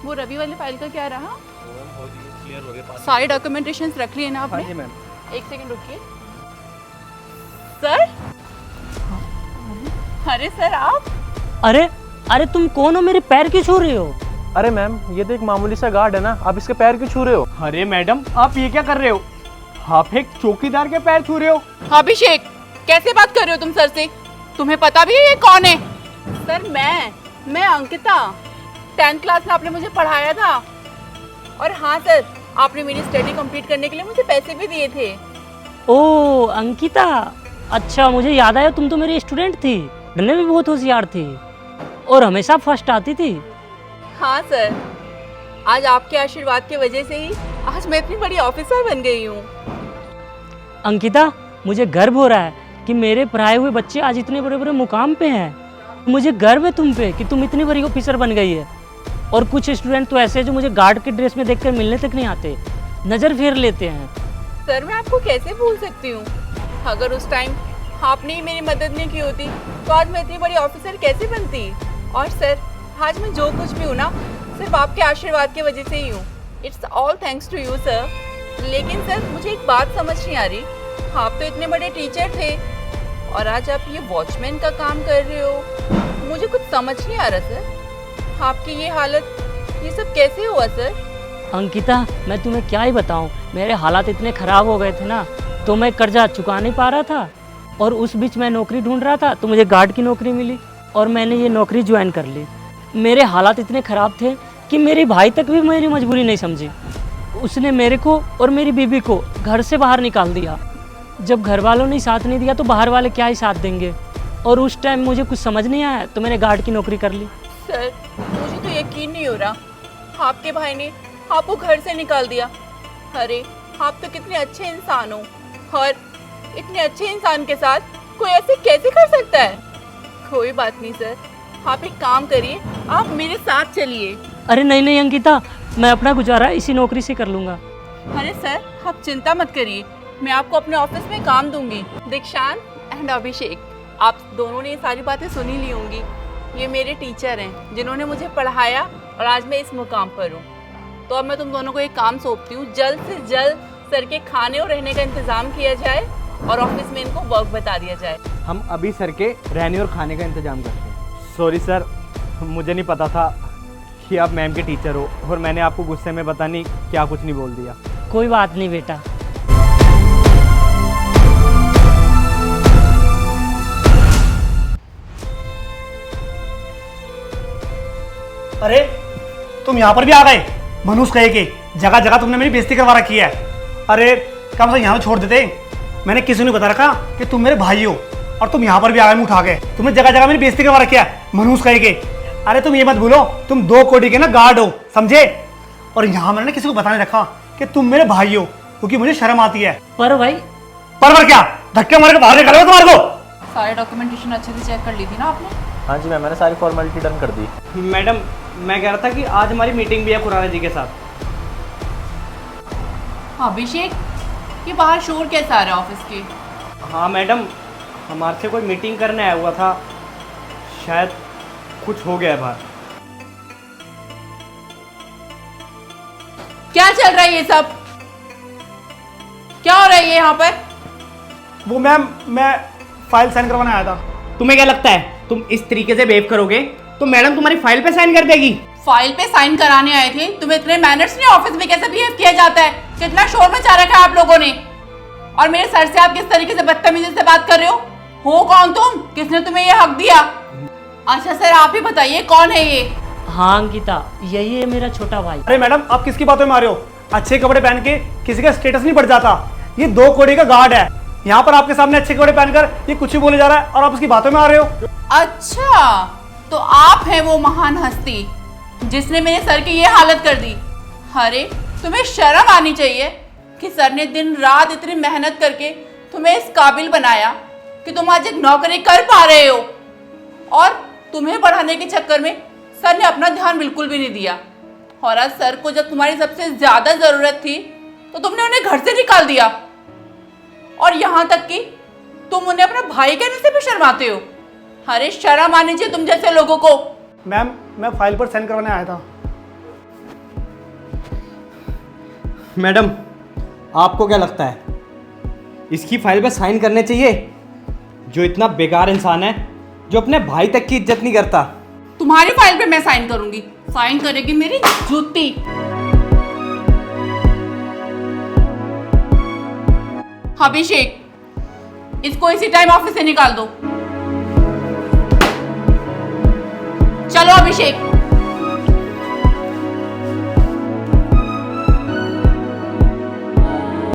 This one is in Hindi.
वो रवि वाली फाइल का क्या रहा? क्लियर हो गया। सारे डॉक्यूमेंटेशंस रख लिए ना आपने? हाँ जी मैम। एक सेकंड रुकिए सर। अरे सर आप अरे अरे तुम कौन हो? मेरे पैर क्यों छू रहे हो? अरे मैम ये तो एक मामूली सा गार्ड है ना, आप इसके पैर क्यों छू रहे हो? अरे मैडम आप ये क्या कर रहे हो? आप एक चौकीदार के पैर छू रहे हो। अभिषेक कैसे बात कर रहे हो तुम सर से? तुम्हें पता भी है ये कौन है? सर मैं अंकिता, 10th क्लास में आपने मुझे पढ़ाया था। और हाँ सर, आपने मेरी स्टडी कंप्लीट करने के लिए मुझे पैसे भी दिए थे। ओ अंकिता, अच्छा मुझे याद आया, तुम तो मेरी स्टूडेंट थी, पढ़ने में बहुत होशियार थी और हमेशा फर्स्ट आती थी। हाँ सर, आज आपके आशीर्वाद की वजह से ही आज मैं इतनी बड़ी ऑफिसर बन गई हूँ। अंकिता मुझे गर्व हो रहा है कि मेरे पढ़ाए हुए बच्चे आज इतने बड़े बड़े मुकाम पे हैं। मुझे गर्व है तुम पे कि तुम इतनी बड़ी ऑफिसर बन गई है। और कुछ स्टूडेंट तो ऐसे हैं जो मुझे गार्ड के ड्रेस में देखकर मिलने तक नहीं आते, नज़र फेर लेते हैं। सर मैं आपको कैसे भूल सकती हूँ? अगर उस टाइम आपने ही मेरी मदद नहीं की होती तो आज मैं इतनी बड़ी ऑफिसर कैसे बनती? और सर आज मैं जो कुछ भी हूँ ना, सिर्फ आपके आशीर्वाद की वजह से ही हूँ। It's all thanks to you sir. लेकिन सर मुझे एक बात समझ नहीं आ रही, आप तो इतने बड़े टीचर थे और आज आप ये वॉचमैन का काम कर रहे हो। मुझे कुछ समझ नहीं आ रहा सर, आपकी ये हालत, ये सब कैसे हुआ सर? अंकिता मैं तुम्हें क्या ही बताऊं, मेरे हालात इतने ख़राब हो गए थे ना, तो मैं कर्जा चुका नहीं पा रहा था और उस बीच मैं नौकरी ढूंढ रहा था तो मुझे गार्ड की नौकरी मिली और मैंने ये नौकरी ज्वाइन कर ली। मेरे हालात इतने ख़राब थे कि मेरे भाई तक भी मेरी मजबूरी नहीं समझी। उसने मेरे को और मेरी बीबी को घर से बाहर निकाल दिया। जब घर वालों ने साथ नहीं दिया तो बाहर वाले क्या ही साथ देंगे। और उस टाइम मुझे कुछ समझ नहीं आया तो मैंने गार्ड की नौकरी कर ली। सर मुझे तो यकीन नहीं हो रहा, आपके भाई ने आपको घर से निकाल दिया। अरे आप तो कितने अच्छे इंसान हो और इतने अच्छे इंसान के साथ कोई ऐसे कैसे कर सकता है? कोई बात नहीं सर, आप एक काम करिए, आप मेरे साथ चलिए। अरे नहीं नहीं अंकिता, मैं अपना गुजारा इसी नौकरी से कर लूँगा। अरे सर आप चिंता मत करिए, मैं आपको अपने ऑफिस में काम दूंगी। दीक्षांत एंड अभिषेक, आप दोनों ने ये सारी बातें सुनी ली होंगी। ये मेरे टीचर हैं जिन्होंने मुझे पढ़ाया और आज मैं इस मुकाम पर हूँ। तो अब मैं तुम दोनों को एक काम सौंपती हूँ, जल्द से जल्द सर के खाने और रहने का इंतज़ाम किया जाए और ऑफिस में इनको वर्क बता दिया जाए। हम अभी सर के रहने और खाने का इंतजाम करते हैं। सॉरी सर, मुझे नहीं पता था कि आप मैम के टीचर हो और मैंने आपको गुस्से में पता नहीं क्या कुछ नहीं बोल दिया। कोई बात नहीं बेटा। अरे तुम यहाँ पर भी आ गए? मनुष्य कहे के जगह जगह तुमने मेरी बेइज्जती करवा रखी है। अरे कम से यहाँ छोड़ देते। मैंने किसी ने बता रखा कि तुम मेरे भाई हो और तुम यहाँ पर भी आ गए मुँह उठा के। तुमने जगह जगह मेरी बेइज्जती करवा रखी है, मनुष्य कहे के। अरे तुम ये मत भूलो, तुम 2 कोटी के ना गार्ड हो, समझे? और यहाँ मैंने किसी को बता नहीं रखा कि तुम मेरे भाई हो, क्योंकि मुझे शर्म आती है। पर भाई पर क्या धक्के मारे के बाहर निकालो तुम्हारे को। सारे डॉक्यूमेंटेशन अच्छे से चेक कर ली थी ना आपने? हाँ जी मैम, मैंने सारी फॉर्मेलिटी डन कर दी। मैडम मैं कह रहा था कि आज हमारी मीटिंग भी है खुराना जी के साथ। अभिषेक ये बाहर शोर कैसा आ रहा है ऑफिस के? हाँ मैडम, हमारे से कोई मीटिंग करने आया हुआ था, शायद कुछ हो गया है बाहर। क्या चल रहा है ये सब? क्या हो रहा है ये यहाँ पर? वो मैम मैं फाइल साइन करवाने आया था। तुम्हें क्या लगता है तुम इस तरीके से बिहेव करोगे तो मैडम तुम्हारी फाइल पे साइन कर देगी? फाइल पे साइन कराने आए थे, तुम्हें इतने मैनर्स नहीं? ऑफिस में कैसे बिहेव किया जाता है? कितना शोर मचा रखा है आप लोगों ने। और मेरे सर से आप किस तरीके से बदतमीजी से बात कर रहे हो कौन तुम? किसने तुम्हें ये हक दिया? अच्छा सर आप ही बताइए कौन है ये? हाँ अंकिता, यही है मेरा छोटा भाई। अरे मैडम आप किसकी बातों में आ रहे हो? अच्छे कपड़े पहन के किसी का स्टेटस नहीं बढ़ जाता। ये 2 कोटी का गार्ड है, यहाँ पर आपके सामने अच्छे कपड़े पहनकर ये कुछ ही बोले जा रहा है और आप उसकी बातों में आ रहे हो। अच्छा तो आप हैं वो महान हस्ती जिसने मेरे सर की ये हालत कर दी। अरे तुम्हें शर्म आनी चाहिए कि सर ने दिन रात इतनी मेहनत करके तुम्हें इस काबिल बनाया कि तुम आज एक नौकरी कर पा रहे हो और तुम्हें बढ़ाने के चक्कर में सर ने अपना ध्यान बिल्कुल भी नहीं दिया। और आज सर को जब तुम्हारी सबसे ज्यादा जरूरत थी तो तुमने उन्हें घर से निकाल दिया और यहाँ तक कि तुम उन्हें अपना भाई कहने से भी शर्माते हो। अरे शर्म आनी चाहिए तुम जैसे लोगों को। मैम मैं फाइल पर साइन करवाने आया था। मैडम, आपको क्या लगता है इसकी फाइल पे साइन करने चाहिए? जो इतना बेकार इंसान है, जो अपने भाई तक की इज्जत नहीं करता। तुम्हारी फाइल पे मैं साइन करूंगी, साइन करेगी मेरी जूती। अभिषेक, इसको इसी टाइम ऑफिस से निकाल दो। चलो अभिषेक।